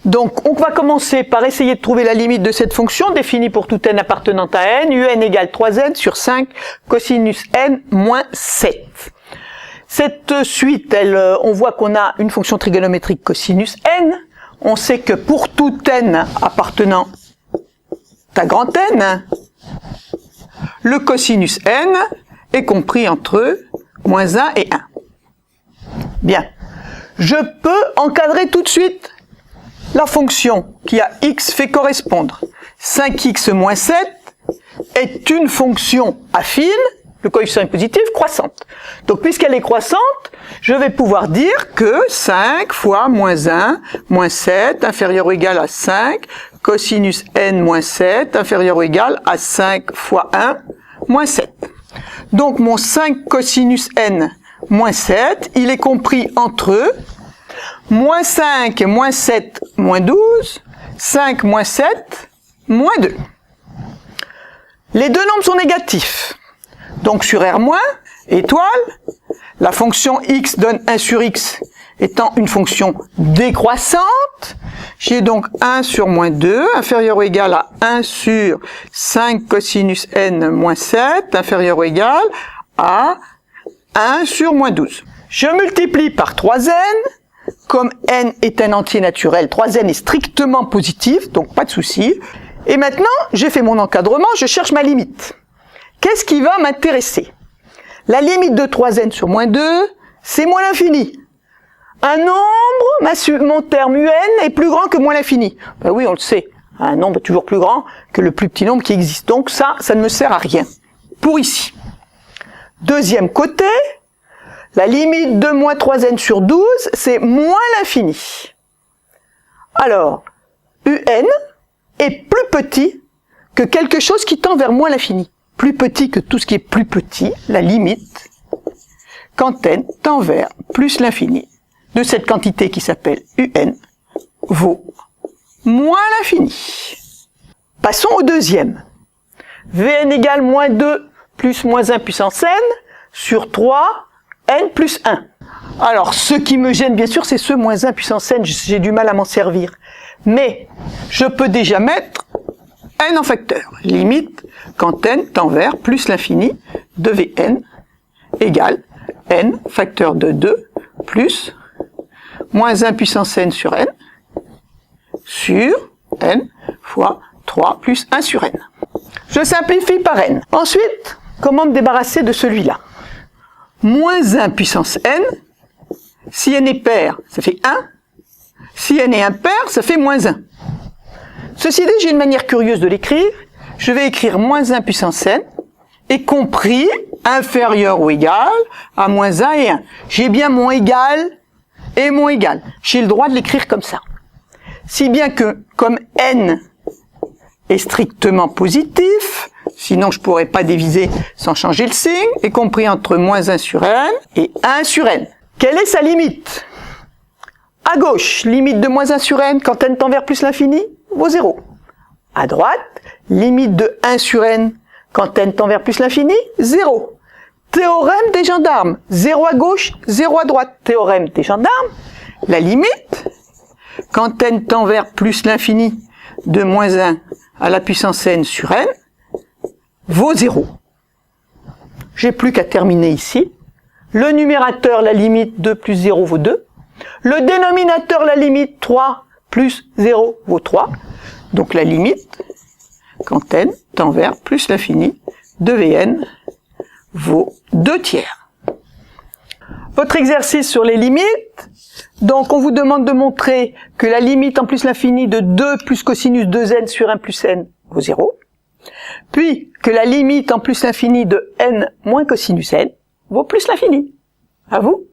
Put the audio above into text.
Donc, on va commencer par essayer de trouver la limite de cette fonction définie pour tout n appartenant à n, un égale 3n sur 5 cosinus n moins 7. Cette suite, on voit qu'on a une fonction trigonométrique cosinus n. On sait que pour tout n appartenant à grand N, le cosinus n est compris entre moins 1 et 1. Bien. Je peux encadrer tout de suite la fonction qui à x fait correspondre 5x moins 7 est une fonction affine, le coefficient est positif, croissante. Donc puisqu'elle est croissante, je vais pouvoir dire que 5 fois moins 1 moins 7 inférieur ou égal à 5 cosinus n moins 7 inférieur ou égal à 5 fois 1 moins 7. Donc mon 5 cosinus n moins 7, il est compris entre moins 5 moins 7 moins 12, 5 moins 7 moins 2. Les deux nombres sont négatifs. Donc sur R-, étoile, la fonction x donne 1 sur x étant une fonction décroissante, j'ai donc 1 sur moins 2 inférieur ou égal à 1 sur 5 cosinus n moins 7 inférieur ou égal à 1 sur moins 12. Je multiplie par 3n, comme n est un entier naturel, 3n est strictement positif, donc pas de souci. Et maintenant, j'ai fait mon encadrement, je cherche ma limite. Qu'est-ce qui va m'intéresser? La limite de 3n sur moins 2, c'est moins l'infini. Un nombre, mon terme un, est plus grand que moins l'infini. Ben oui, on le sait, un nombre est toujours plus grand que le plus petit nombre qui existe. Donc ça ne me sert à rien. Pour ici. Deuxième côté, la limite de moins 3n sur 12, c'est moins l'infini. Alors, un est plus petit que quelque chose qui tend vers moins l'infini. Plus petit que tout ce qui est plus petit, la limite, quand n tend vers plus l'infini, de cette quantité qui s'appelle un, vaut moins l'infini. Passons au deuxième. Vn égale moins 2 plus moins 1 puissance n sur 3 n plus 1. Alors, ce qui me gêne, bien sûr, c'est ce moins 1 puissance n, j'ai du mal à m'en servir. Mais, je peux déjà mettre n en facteur. Limite, quand n tend vers plus l'infini de Vn égale n facteur de 2 plus moins 1 puissance n sur n fois 3 plus 1 sur n. Je simplifie par n. Ensuite, comment me débarrasser de celui-là? Moins 1 puissance n, si n est pair, ça fait 1. Si n est impair, ça fait moins 1. Ceci dit, j'ai une manière curieuse de l'écrire. Je vais écrire moins 1 puissance n, y compris inférieur ou égal à moins 1 et 1. J'ai bien mon égal et mon égal. J'ai le droit de l'écrire comme ça. Si bien que, comme n est strictement positif, sinon je pourrais pas diviser sans changer le signe, y compris entre moins 1 sur n et 1 sur n. Quelle est sa limite? À gauche, limite de moins 1 sur n quand n tend vers plus l'infini, vaut 0. À droite, limite de 1 sur n quand n tend vers plus l'infini, 0. Théorème des gendarmes, 0 à gauche, 0 à droite. Théorème des gendarmes, la limite, quand n tend vers plus l'infini de moins 1 à la puissance n sur n, vaut 0. J'ai plus qu'à terminer ici. Le numérateur, la limite 2 plus 0 vaut 2. Le dénominateur, la limite 3 plus 0 vaut 3. Donc la limite, quand n tend vers plus l'infini de Vn, vaut 2 tiers. Votre exercice sur les limites, donc on vous demande de montrer que la limite en plus l'infini de 2 plus cosinus 2n sur 1 plus n vaut 0. Puis que la limite en plus l'infini de n moins cosinus n vaut plus l'infini. À vous.